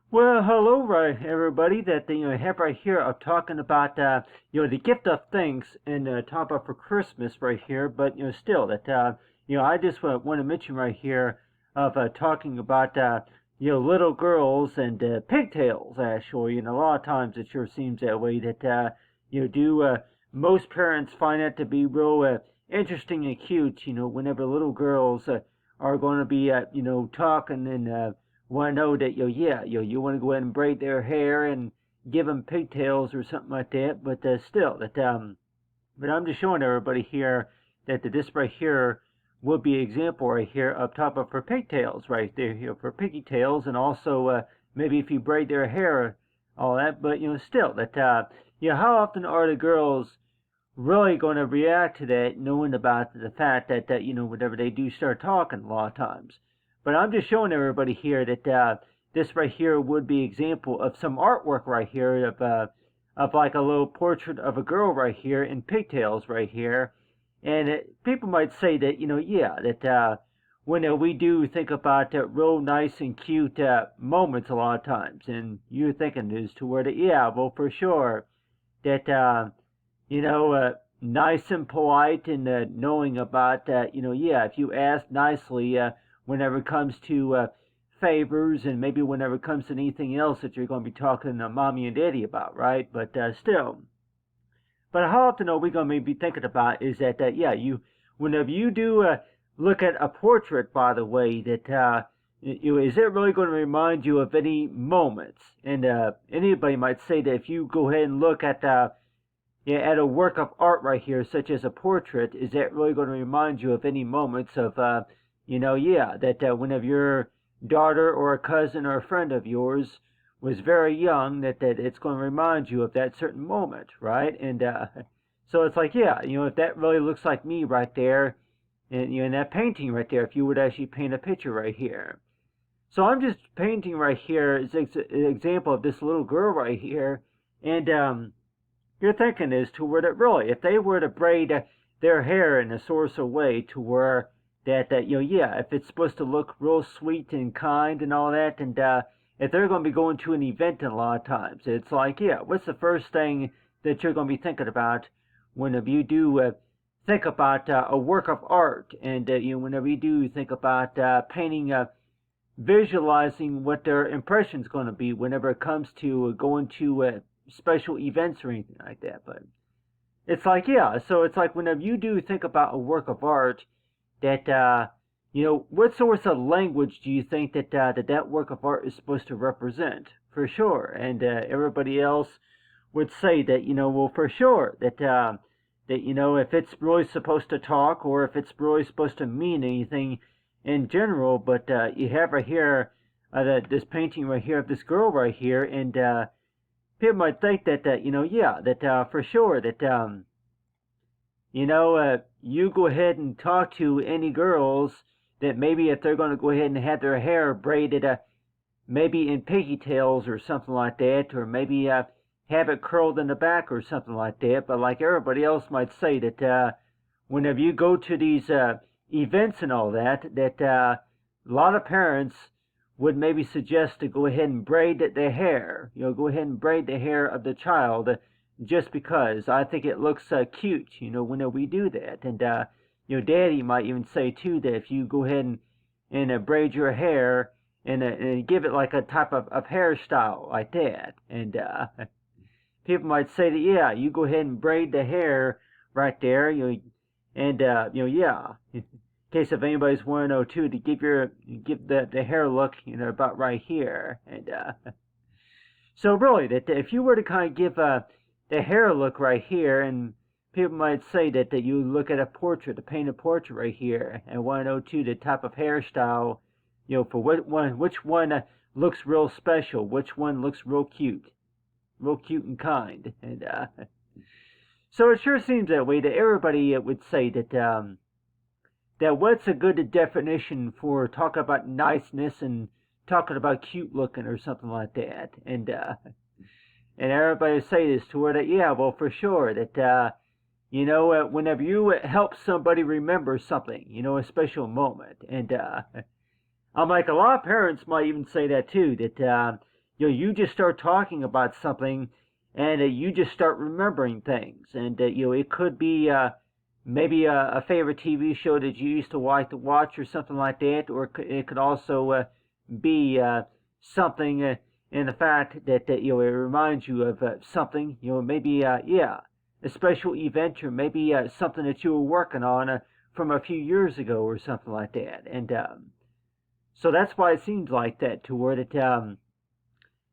Well, hello, right, everybody. That have right here of talking about the gift of thanks and talk about for Christmas right here. But still that I just want to mention right here of talking about little girls and pigtails. Actually, and a lot of times it sure seems that way. That do most parents find that to be real interesting and cute. Whenever little girls are going to be talking and want to know that you want to go ahead and braid their hair and give them pigtails or something like that. But still, but I'm just showing everybody here that this right here will be an example right here up top of for pigtails right there, for piggy tails, and also maybe if you braid their hair, all that. But still that how often are the girls really going to react to that, knowing about the fact that whenever they do start talking a lot of times. But I'm just showing everybody here that this right here would be example of some artwork right here of like a little portrait of a girl right here in pigtails right here, and people might say that that when we do think about real nice and cute moments a lot of times, and you're thinking this to where that well for sure that nice and polite and knowing about that, if you ask nicely whenever it comes to favors and maybe whenever it comes to anything else that you're going to be talking to mommy and daddy about, right? But still, but how often are we going to be thinking about is that whenever you do look at a portrait, by the way, that is it really going to remind you of any moments? And anybody might say that if you go ahead and look at at a work of art right here, such as a portrait, is that really going to remind you of any moments of, that whenever your daughter or a cousin or a friend of yours was very young, that it's going to remind you of that certain moment, right? And so it's like, if that really looks like me right there, and in that painting right there, if you would actually paint a picture right here. So I'm just painting right here as an example of this little girl right here, and you're thinking is to where that really, if they were to braid their hair in a sort of way to where that if it's supposed to look real sweet and kind and all that, and if they're going to be going to an event a lot of times, it's like, what's the first thing that you're going to be thinking about whenever you do think about a work of art, and whenever you do think about painting, visualizing what their impression's going to be whenever it comes to going to special events or anything like that. But it's like, so it's like whenever you do think about a work of art, that what sorts of language do you think that work of art is supposed to represent? For sure. And everybody else would say that well, for sure that if it's really supposed to talk or if it's really supposed to mean anything in general. But you have right here this painting right here of this girl right here, and people might think that for sure that you go ahead and talk to any girls that maybe if they're going to go ahead and have their hair braided maybe in pigtails or something like that, or maybe have it curled in the back or something like that. But like everybody else might say that whenever you go to these events and all that, that a lot of parents would maybe suggest to go ahead and braid their hair. Go ahead and braid the hair of the child, just because I think it looks cute. When we do that, and Daddy might even say too that if you go ahead and braid your hair and give it like a type of hairstyle like that, and people might say that you go ahead and braid the hair right there. And in case if anybody's want to know too, to give the hair look, about right here, and so really that if you were to kind of give the hair look right here, and people might say that you look at a portrait, to paint a portrait right here, and want to know too the type of hairstyle, for which one looks real special, which one looks real cute and kind, and so it sure seems that way that everybody would say that what's a good definition for talking about niceness and talking about cute looking or something like that, and everybody say this to her that well for sure that whenever you help somebody remember something, a special moment, and I'm like a lot of parents might even say that too, that you just start talking about something, and you just start remembering things, and it could be maybe a favorite TV show that you used to like to watch or something like that, or it could also be something in the fact that it reminds you of something, maybe yeah, a special event, or maybe something that you were working on from a few years ago or something like that. And so that's why it seems like that, to where that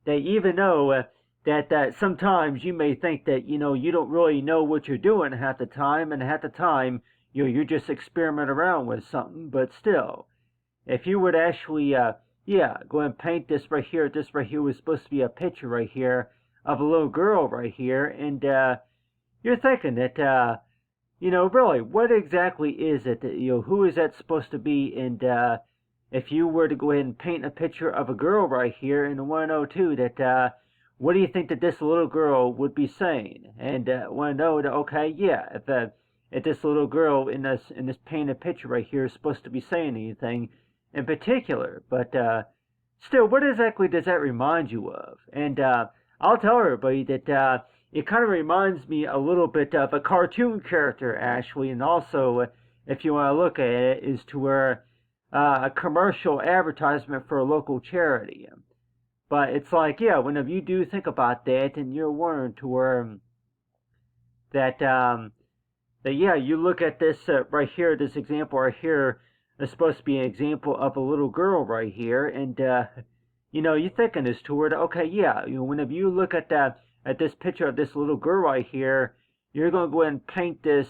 even though that sometimes you may think that you don't really know what you're doing half the time, and half the time you're just experimenting around with something, but still, if you were to actually yeah, go and paint this right here. This right here was supposed to be a picture right here of a little girl right here, and you're thinking that really, what exactly is it that who is that supposed to be? And if you were to go ahead and paint a picture of a girl right here in the 102, that what do you think that this little girl would be saying? And want to know that, okay, yeah, if this little girl in this painted picture right here is supposed to be saying anything in particular, but still, what exactly does that remind you of? And I'll tell everybody that it kind of reminds me a little bit of a cartoon character, actually, and also, if you want to look at it, is to where a commercial advertisement for a local charity. But it's like, yeah, whenever you do think about that, and you're wondering to where that yeah, you look at this right here, this example right here is supposed to be an example of a little girl right here, and you're thinking this to where, okay, yeah, whenever you look at this picture of this little girl right here, you're going to go ahead and paint this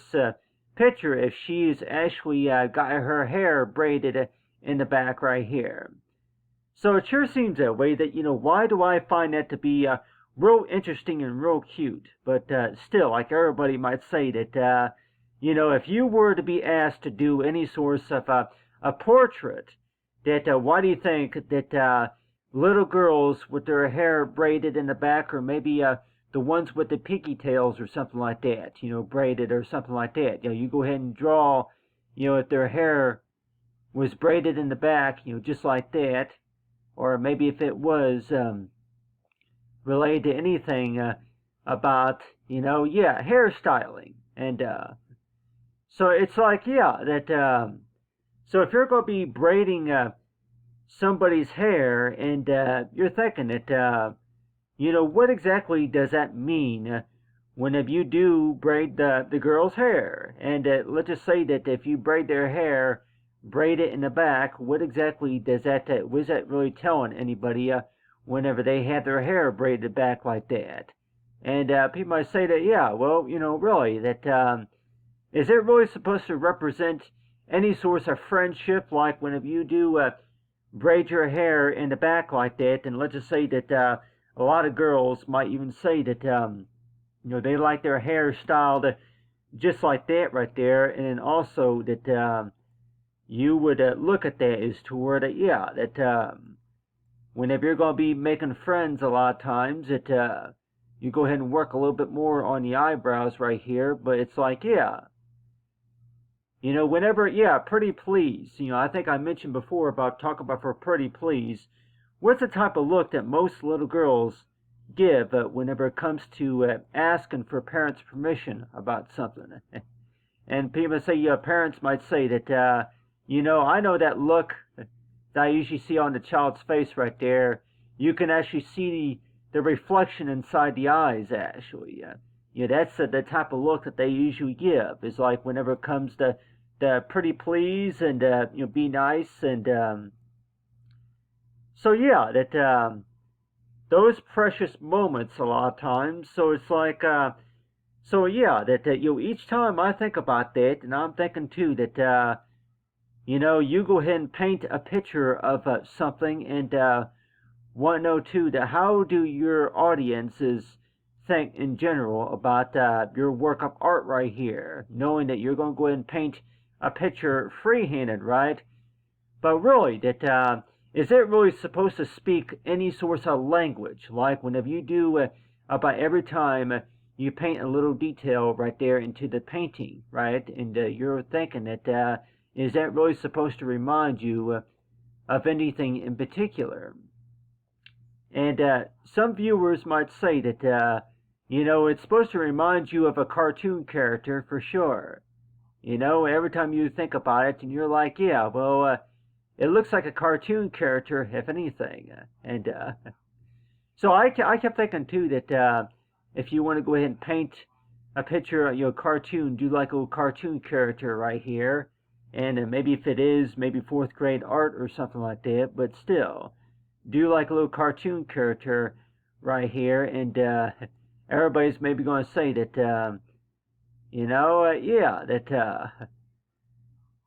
picture if she's actually got her hair braided in the back right here. So it sure seems that way, that, why do I find that to be real interesting and real cute? But still, like everybody might say that, if you were to be asked to do any sort of a portrait, that why do you think that little girls with their hair braided in the back, or maybe the ones with the piggy tails or something like that, braided or something like that, you go ahead and draw, if their hair was braided in the back, just like that, or maybe if it was related to anything about, yeah, hairstyling. And so it's like, yeah, that, so if you're going to be braiding somebody's hair, and you're thinking that, what exactly does that mean whenever you do braid the girl's hair? And let's just say that if you braid their hair, braid it in the back, what exactly does that, was that really telling anybody whenever they have their hair braided back like that? And people might say that, yeah, well, really, that, is it really supposed to represent any source of friendship, like whenever you do braid your hair in the back like that? And let's just say that a lot of girls might even say that, they like their hair styled just like that right there, and then also that you would look at that as to where that, yeah, that whenever you're going to be making friends, a lot of times that you go ahead and work a little bit more on the eyebrows right here. But it's like, yeah, whenever, yeah, pretty please, I think I mentioned before about talking about for pretty please. What's the type of look that most little girls give whenever it comes to asking for parents' permission about something? And people say, yeah, parents might say that, I know that look that I usually see on the child's face right there. You can actually see the reflection inside the eyes, actually. That's the type of look that they usually give. It's like whenever it comes to the pretty please and, be nice. And so, yeah, that those precious moments a lot of times. So it's like, so yeah, that each time I think about that, and I'm thinking too that, you go ahead and paint a picture of something, and want to know too that how do your audiences think in general about your work of art right here, knowing that you're going to go ahead and paint a picture free-handed, right? But really, that is it really supposed to speak any sort of language? Like whenever you do about every time you paint a little detail right there into the painting, right? And you're thinking that is that really supposed to remind you of anything in particular? And some viewers might say that, it's supposed to remind you of a cartoon character for sure. Every time you think about it, and you're like, yeah, well, it looks like a cartoon character, if anything. And so I kept thinking, too, that if you want to go ahead and paint a picture, cartoon, do like a little cartoon character right here. And maybe if it is, maybe fourth grade art or something like that, but still, do like a little cartoon character right here. And everybody's maybe going to say that, yeah,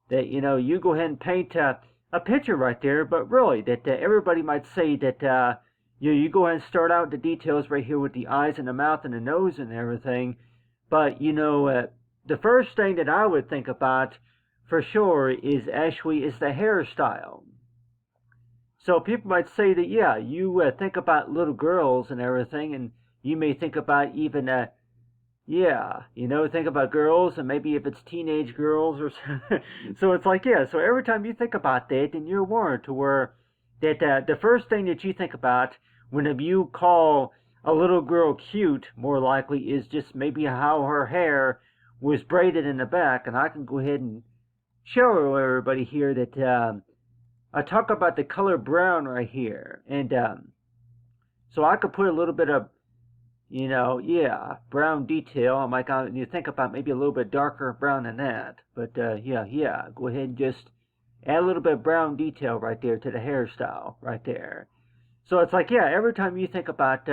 that you go ahead and paint a picture right there, but really, that everybody might say that, you go ahead and start out the details right here with the eyes and the mouth and the nose and everything, but, the first thing that I would think about for sure is the hairstyle. So people might say that, yeah, you think about little girls and everything, and you may think about even, think about girls, and maybe if it's teenage girls or so. So it's like, yeah, so every time you think about that, then you're warned to where that the first thing that you think about whenever you call a little girl cute, more likely, is just maybe how her hair was braided in the back. And I can go ahead and show everybody here that I talk about the color brown right here. And so I could put a little bit of, brown detail. I might you think about maybe a little bit darker brown than that. But go ahead and just add a little bit of brown detail right there to the hairstyle right there. So it's like, yeah, every time you think about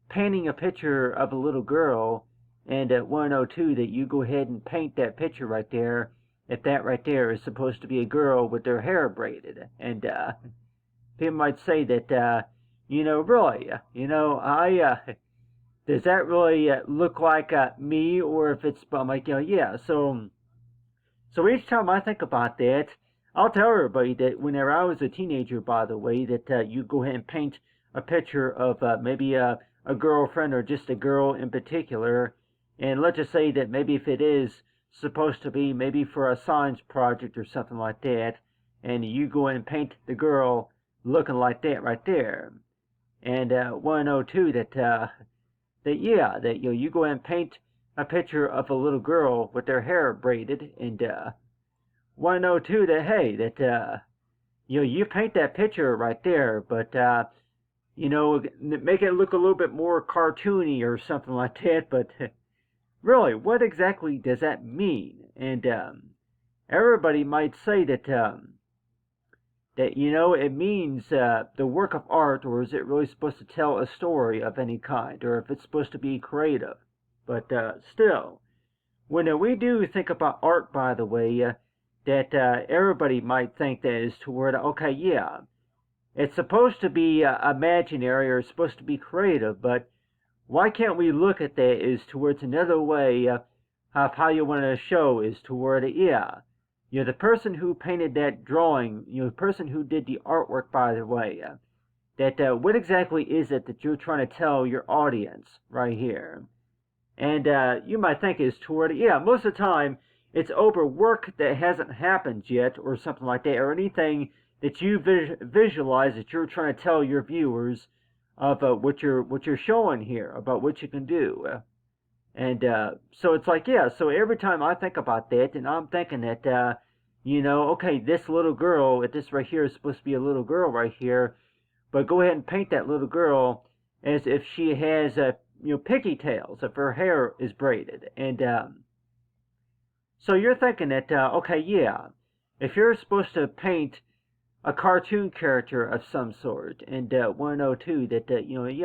painting a picture of a little girl, and at 102 that you go ahead and paint that picture right there, if that right there is supposed to be a girl with their hair braided. And people might say that, really, does that really look like me, or if it's, I'm like, yeah. So each time I think about that, I'll tell everybody that whenever I was a teenager, by the way, that you go ahead and paint a picture of maybe a girlfriend or just a girl in particular, and let's just say that maybe if it is supposed to be maybe for a science project or something like that, and you go and paint the girl looking like that right there, and 102 that you go and paint a picture of a little girl with their hair braided, and 102 that, hey, that you paint that picture right there, but make it look a little bit more cartoony or something like that. But really, what exactly does that mean? And everybody might say that it means the work of art, or is it really supposed to tell a story of any kind, or if it's supposed to be creative. But still, when we do think about art, by the way, that everybody might think that is toward, okay, yeah, it's supposed to be imaginary or supposed to be creative, but why can't we look at that as towards another way of how you want to show is toward, the person who painted that drawing, the person who did the artwork, by the way, that what exactly is it that you're trying to tell your audience right here? And you might think is toward, most of the time, it's over work that hasn't happened yet, or something like that, or anything that you visualize that you're trying to tell your viewers of what you're showing here, about what you can do. And so it's like, so every time I think about that, and I'm thinking that, okay, this little girl, this right here is supposed to be a little girl right here, but go ahead and paint that little girl as if she has, pigtails, if her hair is braided. And so you're thinking that, okay, if you're supposed to paint a cartoon character of some sort, and 102 that,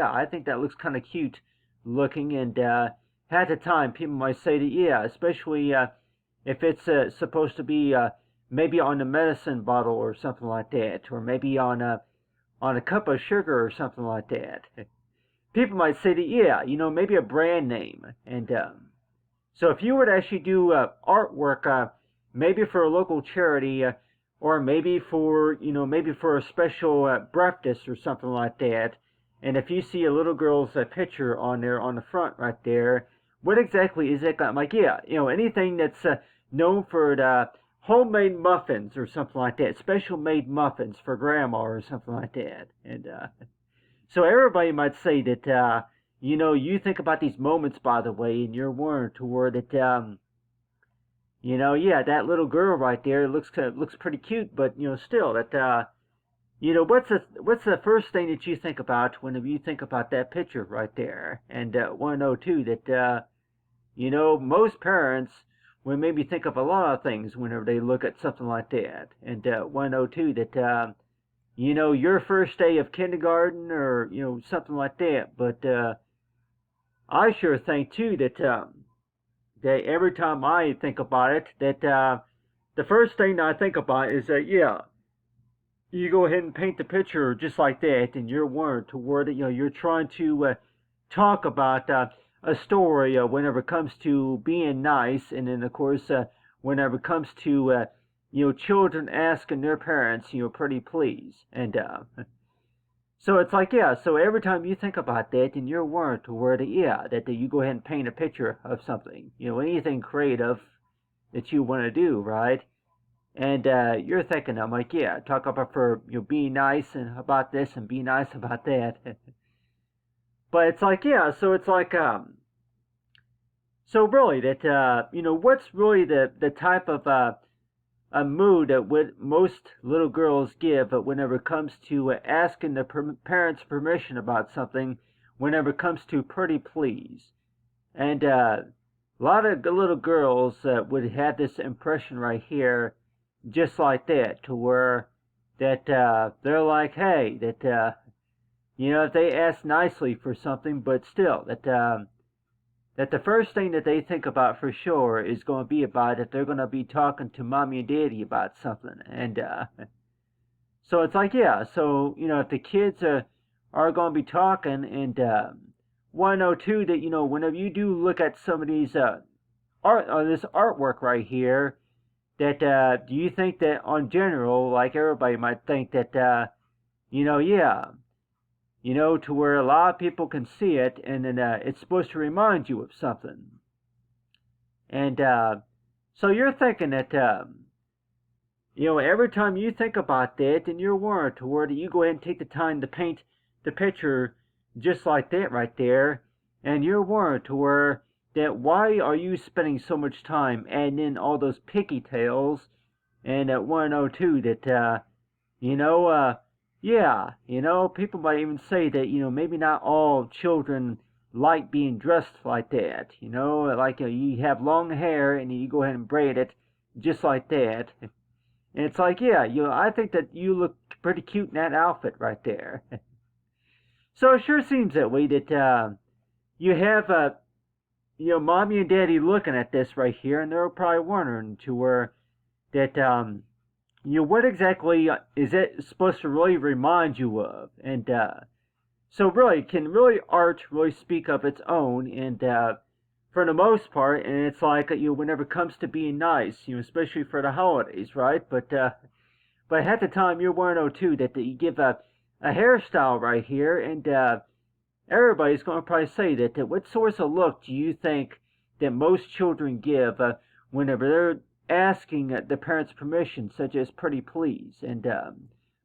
I think that looks kind of cute looking, and at the time people might say that, especially if it's supposed to be maybe on a medicine bottle or something like that, or maybe on a cup of sugar or something like that. People might say that, maybe a brand name. And so if you would actually do artwork, maybe for a local charity, or maybe for a special breakfast or something like that, and if you see a little girl's picture on there on the front right there, what exactly is it? I'm like, anything that's known for the homemade muffins or something like that, special made muffins for grandma or something like that. And So everybody might say that, you think about these moments, by the way, and you're warned to where that, yeah, that little girl right there looks pretty cute, but still that, what's the first thing that you think about whenever you think about that picture right there? And want to know too that, most parents will maybe think of a lot of things whenever they look at something like that. And want to know too that, your first day of kindergarten or something like that. But I sure think too that every time I think about it, that the first thing I think about is that you go ahead and paint the picture just like that, and you're warned to where that you're trying to talk about a story whenever it comes to being nice, and then of course whenever it comes to children asking their parents pretty please, and so it's like so every time you think about that, then you're warned to where that you go ahead and paint a picture of something, anything creative that you want to do, right? And you're thinking, I'm like, talk about for being nice and about this and be nice about that. But it's like, so it's like, so really that, what's really the type of a mood that would most little girls give whenever it comes to asking the parents' permission about something, whenever it comes to pretty please. And a lot of the little girls would have this impression right here, just like that, to where that they're like, hey, that if they ask nicely for something, but still that the first thing that they think about for sure is going to be about if they're going to be talking to mommy and daddy about something. And so it's like, so if the kids are going to be talking, and want to know too that whenever you do look at some of these this artwork right here, that do you think that on general, like everybody might think that to where a lot of people can see it, and then it's supposed to remind you of something. And so you're thinking that every time you think about that, then you're warned to where you go ahead and take the time to paint the picture just like that right there, and you're warned to where that why are you spending so much time adding in all those picky tails, and want to know too that people might even say that maybe not all children like being dressed like that. Like you have long hair and you go ahead and braid it just like that, and it's like I think that you look pretty cute in that outfit right there. So it sure seems that way that you have mommy and daddy looking at this right here, and they're probably wondering to where that what exactly is it supposed to really remind you of? And so really, can really art really speak of its own? And for the most part, and it's like whenever it comes to being nice, especially for the holidays, right? But at the time, you're one of too that you give a hairstyle right here, and everybody's going to probably say that what sorts of look do you think that most children give whenever they're asking the parents' permission, such as pretty please? And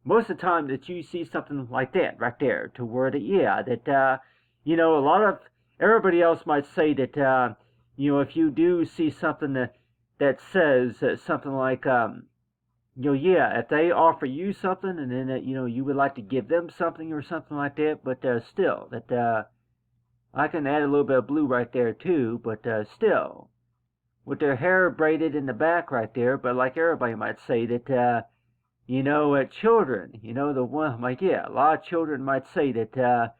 most of the time that you see something like that right there, to where that a lot of everybody else might say that if you do see something that says something like if they offer you something, and then you would like to give them something or something like that, but still that I can add a little bit of blue right there too, but still with their hair braided in the back right there. But like everybody might say that children, the one like a lot of children might say that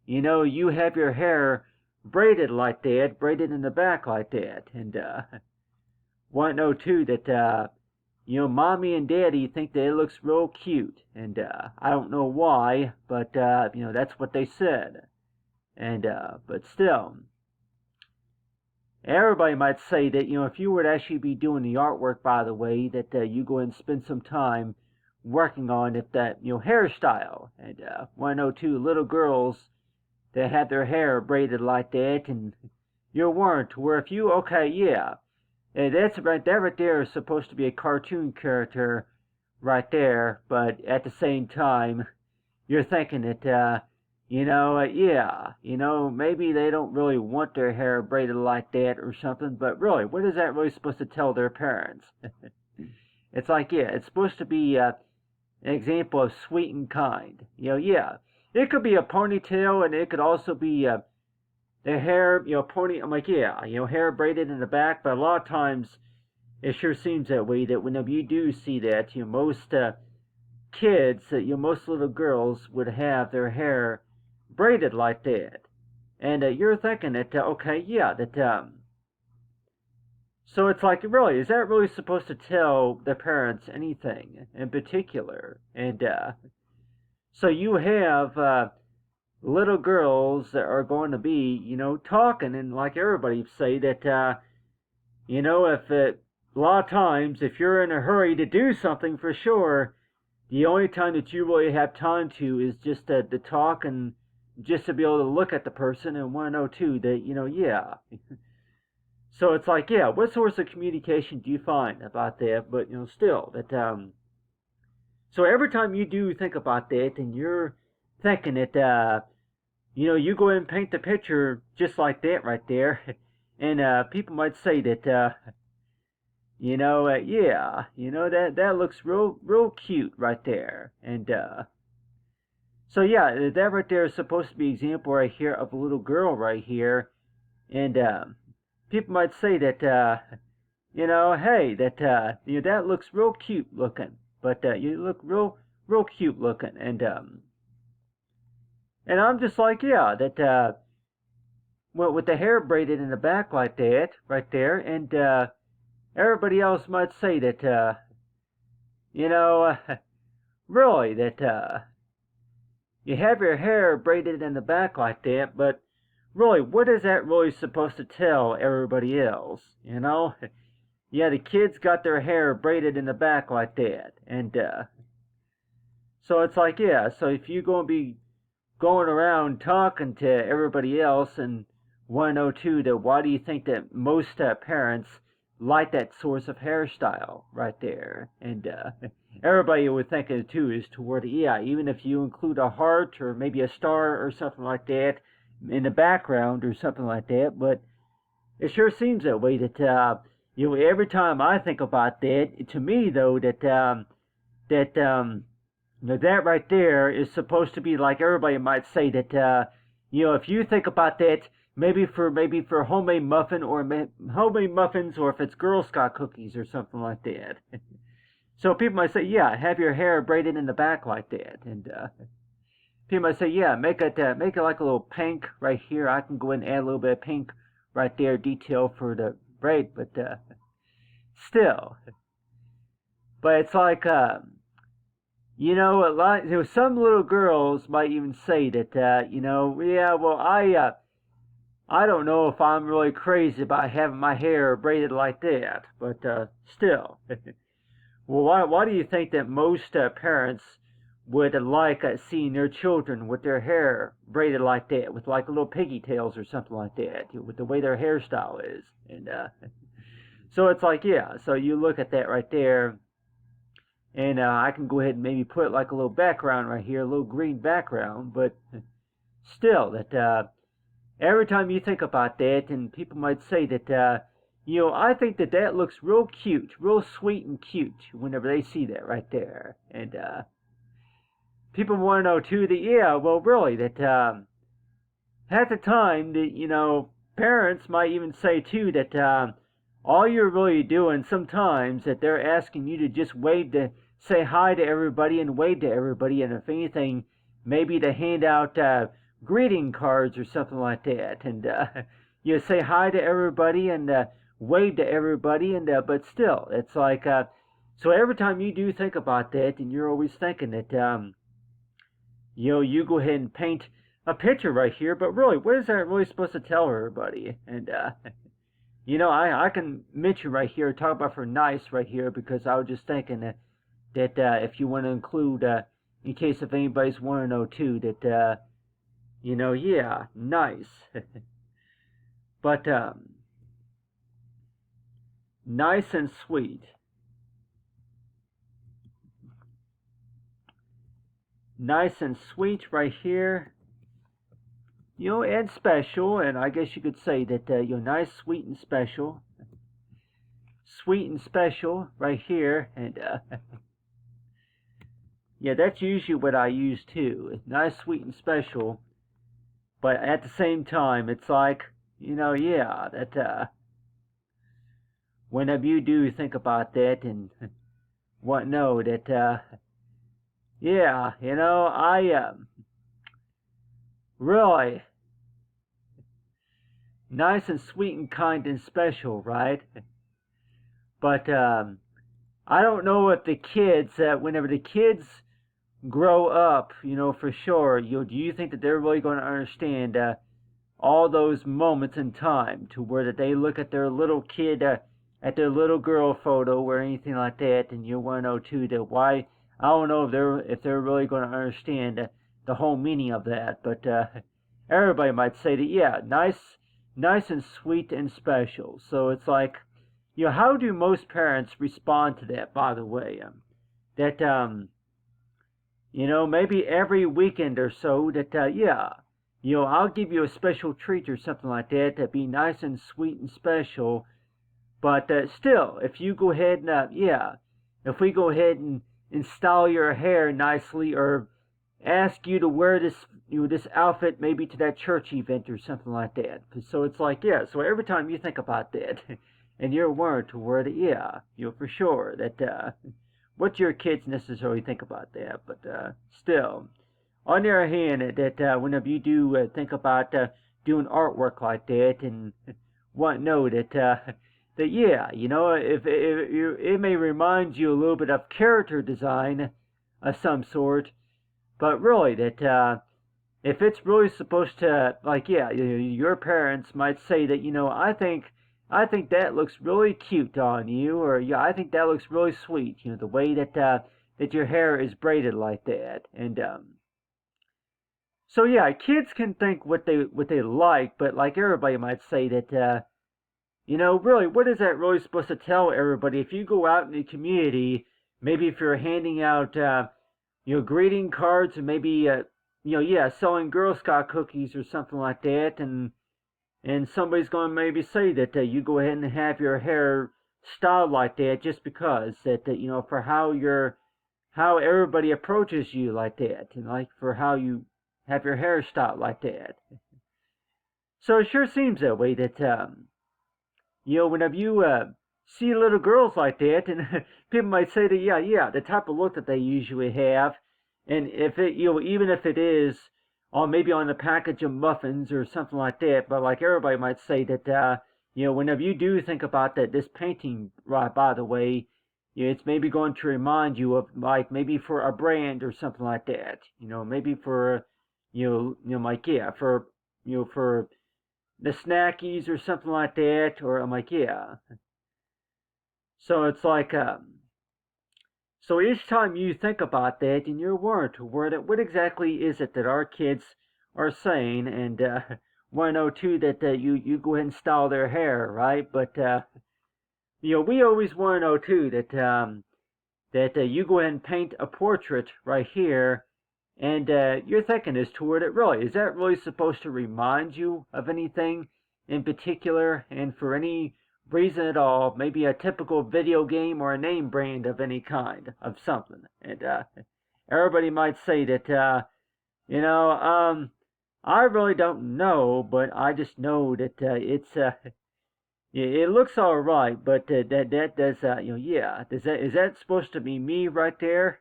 you have your hair braided like that, braided in the back like that, and want to know too that mommy and daddy think that it looks real cute, and I don't know why, but that's what they said, and but still, everybody might say that if you were to actually be doing the artwork, by the way, that you go and spend some time working on if that hairstyle, and want to know too, little girls that have their hair braided like that, and you're warned to where if you and that's right. That right there is supposed to be a cartoon character, right there. But at the same time, you're thinking that yeah, maybe they don't really want their hair braided like that or something, but really, what is that really supposed to tell their parents? It's like, yeah, it's supposed to be an example of sweet and kind. Yeah, it could be a ponytail, and it could also be the hair, pony. I'm like, yeah, hair braided in the back, but a lot of times it sure seems that way. That whenever you do see that, most kids, most little girls would have their hair braided like that, and you're thinking that, okay, yeah, that so it's like, really, is that really supposed to tell the parents anything in particular? And so you have little girls that are going to be, talking, and like everybody say that, if a lot of times, if you're in a hurry to do something for sure, the only time that you really have time to is just to talk and just to be able to look at the person and want to know too that, yeah. So it's like, yeah, what sorts of communication do you find about that? But, still, that, so every time you do think about that, and you're thinking that, you go ahead and paint the picture just like that right there, and people might say that, yeah, that looks real cute right there, and so yeah, that right there is supposed to be an example right here of a little girl right here, and people might say that, hey, that that looks real cute looking, but you look real cute looking, and I'm just like, yeah, that well, with the hair braided in the back like that, right there, and everybody else might say that, you know, really, that you have your hair braided in the back like that, but really, what is that really supposed to tell everybody else? Yeah, the kids got their hair braided in the back like that, and so it's like, yeah, so if you're going to be going around talking to everybody else and 102, that why do you think that most parents like that source of hairstyle right there? And everybody would think it too is toward, yeah, even if you include a heart or maybe a star or something like that in the background or something like that, but it sure seems that way that, every time I think about that, to me though, that now that right there is supposed to be like everybody might say that if you think about that, maybe for homemade homemade muffins, or if it's Girl Scout cookies or something like that. So people might say, yeah, have your hair braided in the back like that, and people might say, yeah, make it like a little pink right here. I can go ahead and add a little bit of pink right there, detail for the braid, but still, but it's like. A lot. Some little girls might even say that, yeah, well, I don't know if I'm really crazy about having my hair braided like that, but still. Well, why do you think that most parents would like seeing their children with their hair braided like that, with like little piggy tails or something like that, with the way their hairstyle is, and so it's like, yeah. So you look at that right there. And I can go ahead and maybe put like a little background right here, a little green background, but still, that every time you think about that, and people might say that, I think that looks real cute, real sweet and cute whenever they see that right there. And people want to know too that, yeah, well, really, that at the time that, parents might even say too that all you're really doing sometimes that they're asking you to just say hi to everybody and wave to everybody, and if anything, maybe to hand out greeting cards or something like that, and you say hi to everybody and wave to everybody, and but still, it's like so every time you do think about that, and you're always thinking that you go ahead and paint a picture right here, but really, what is that really supposed to tell everybody? And I can mention right here, talk about for nice right here, because I was just thinking that if you want to include, in case if anybody's want to know too, that yeah, nice, but nice and sweet, nice and sweet right here, and special, and I guess you could say that, nice, sweet, and special. Sweet and special right here, and, yeah, that's usually what I use too. Nice, sweet, and special, but at the same time, it's like, yeah, that, whenever you do think about that and what, know that, yeah, I, really, nice and sweet and kind and special, right? But I don't know if the kids, whenever the kids grow up, for sure, do you think that they're really going to understand all those moments in time to where that they look at their little kid, at their little girl photo or anything like that, and you want to know too that why? I don't know if they're really going to understand the whole meaning of that, but everybody might say that, yeah, nice and sweet and special. So it's like, how do most parents respond to that, by the way? That, maybe every weekend or so that, yeah, I'll give you a special treat or something like that that'd be nice and sweet and special. But still, if you go ahead and, yeah, if we go ahead and style your hair nicely or ask you to wear this outfit maybe to that church event or something like that. So it's like, yeah, so every time you think about that and you're wearing to wear it, yeah, for sure that what your kids necessarily think about that, but still, on the other hand, that whenever you do think about doing artwork like that and know that that yeah, if it may remind you a little bit of character design of some sort, but really that if it's really supposed to, like, yeah, your parents might say that, I think that looks really cute on you, or yeah, I think that looks really sweet, the way that that your hair is braided like that, and so yeah, kids can think what they like, but like everybody might say that really, what is that really supposed to tell everybody? If you go out in the community, maybe if you're handing out greeting cards and maybe yeah, selling Girl Scout cookies or something like that, and somebody's going to maybe say that you go ahead and have your hair styled like that just because that for how everybody approaches you like that, and like for how you have your hair styled like that. So it sure seems that way that whenever you see little girls like that, and people might say that yeah, the type of look that they usually have, and if it even if it is or maybe on a package of muffins or something like that. But like everybody might say that, whenever you do think about this painting, right, by the way, it's maybe going to remind you of like maybe for a brand or something like that. Maybe for, like, yeah, for, for the snackies or something like that. Or I'm like, yeah. So it's like, so each time you think about that and you're warned to what exactly is it that our kids are saying, and want to know too that you go ahead and style their hair, right? But we always want to know too that you go ahead and paint a portrait right here, and you're thinking as to what it really is. That really supposed to remind you of anything in particular, and for any reason at all, maybe a typical video game or a name brand of any kind of something. And everybody might say that, I really don't know, but I just know that it's it looks all right, but that does yeah, is that supposed to be me right there?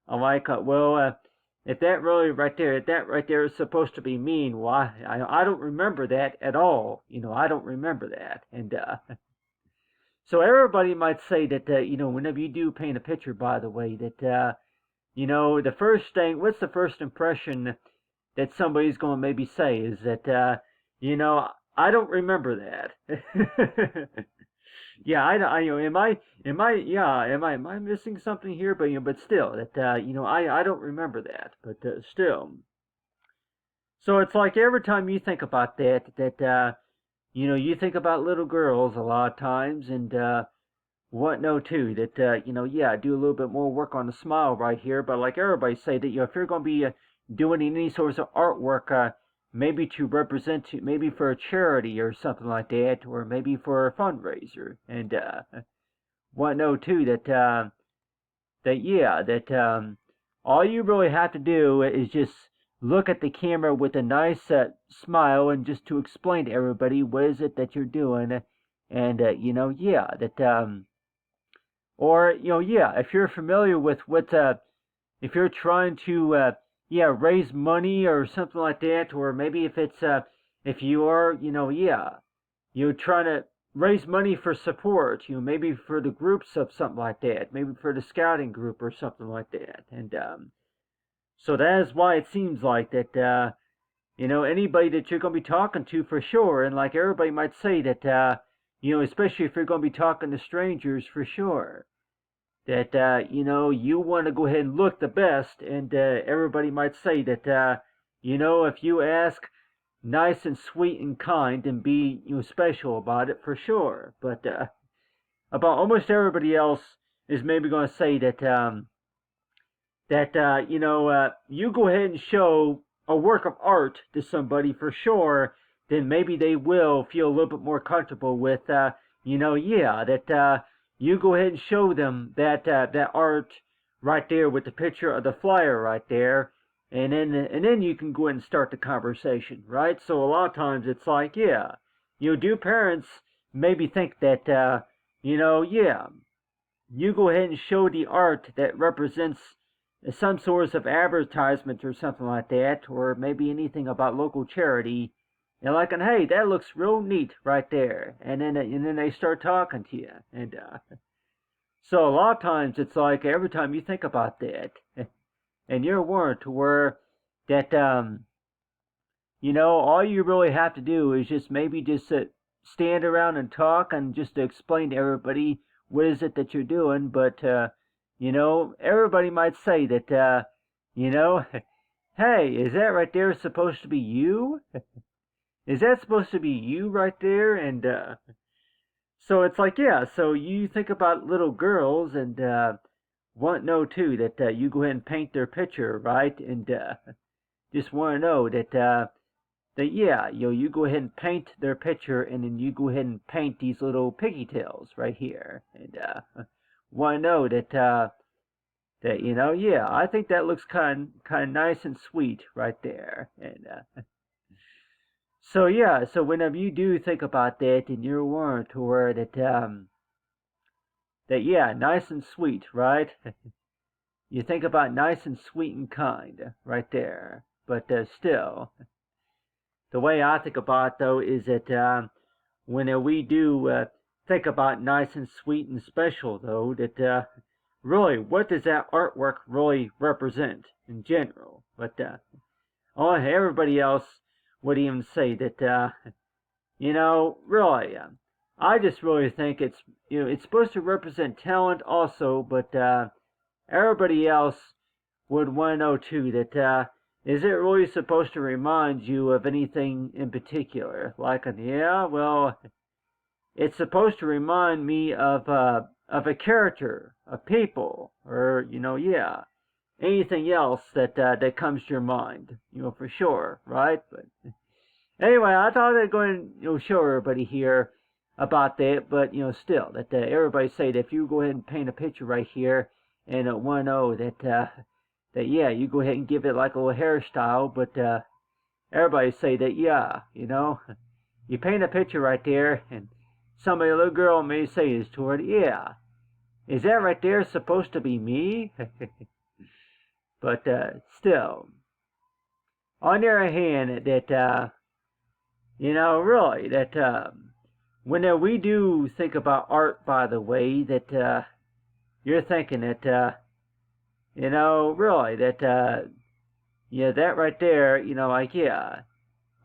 I'm like, well, if that right there is supposed to be mean, why? I don't remember that at all. I don't remember that, and so everybody might say that whenever you do paint a picture, by the way, that the first thing, what's the first impression that somebody's going to maybe say is that I don't remember that. Yeah, am I missing something here? But still, that I don't remember that. But still, so it's like every time you think about that you think about little girls a lot of times, and what no too that yeah, do a little bit more work on the smile right here. But like everybody say that if you're going to be doing any sorts of artwork, maybe to represent, maybe for a charity or something like that, or maybe for a fundraiser. And want to know too that all you really have to do is just look at the camera with a nice smile and just to explain to everybody what is it that you're doing, and or if you're familiar with what if you're trying to raise money or something like that, or maybe if it's if you are you're trying to raise money for support, maybe for the groups of something like that, maybe for the scouting group or something like that. And so that is why it seems like that anybody that you're going to be talking to for sure, and like everybody might say that especially if you're going to be talking to strangers for sure, that you want to go ahead and look the best, and everybody might say that if you ask nice and sweet and kind and be special about it for sure. But about almost everybody else is maybe going to say that you go ahead and show a work of art to somebody for sure, then maybe they will feel a little bit more comfortable with that you go ahead and show them that art right there with the picture of the flyer right there, and then you can go ahead and start the conversation, right? So a lot of times it's like, do parents maybe think that you go ahead and show the art that represents some sort of advertisement or something like that, or maybe anything about local charity, and like, and hey, that looks real neat right there, and then they start talking to you, and so a lot of times it's like every time you think about that, and you're warned to where that all you really have to do is just maybe just stand around and talk and just to explain to everybody what is it that you're doing, but everybody might say that hey, is that right there supposed to be you? Is that supposed to be you right there? And so it's like, so you think about little girls and want to know too that you go ahead and paint their picture, right? And just want to know that you go ahead and paint their picture, and then you go ahead and paint these little piggy tails right here, and want to know that I think that looks kind of nice and sweet right there, and so whenever you do think about that, and you're warned to where that nice and sweet, right? You think about nice and sweet and kind right there. But still, the way I think about it, though, is that when we do think about nice and sweet and special, though, that really, what does that artwork really represent in general? But everybody else would even say that, really, I just really think it's, it's supposed to represent talent also, but everybody else would want to know too that, is it really supposed to remind you of anything in particular? Like, well, it's supposed to remind me of a character, a people, or, anything else that comes to your mind, for sure, right? But anyway, I thought I'd go and show everybody here about that, but still, that everybody say that if you go ahead and paint a picture right here, and want to know that you go ahead and give it like a little hairstyle, but everybody say that you paint a picture right there, and somebody, a little girl may say is toward, is that right there supposed to be me? But still, on the other hand, that really, that when we do think about art, by the way, that you're thinking that really, that that right there,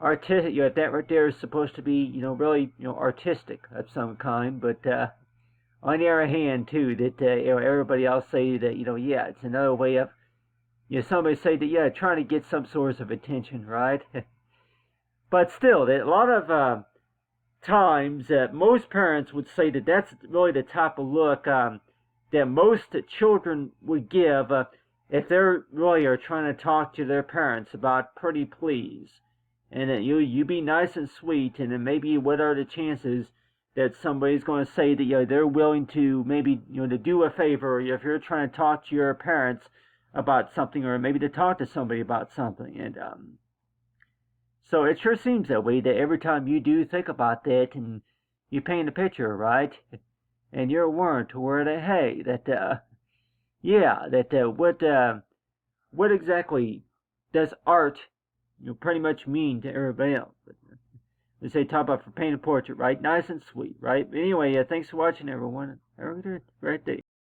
artistic, that right there is supposed to be, really, artistic of some kind. But on the other hand, too, that everybody else say that, it's another way of, somebody say that, trying to get some sort of attention, right? But still, that a lot of times, most parents would say that that's really the type of look that most children would give if they're really are trying to talk to their parents about pretty please. and that you be nice and sweet, and then maybe what are the chances that somebody's going to say that they're willing to maybe to do a favor, or if you're trying to talk to your parents about something, or maybe to talk to somebody about something, and so it sure seems that way, that every time you do think about that and you paint a picture, right, and you're warned to where that hey that yeah that what exactly does art pretty much mean to everybody else. They say talk about for painting a portrait, right? Nice and sweet, right? Anyway, thanks for watching, everyone. Have a great day.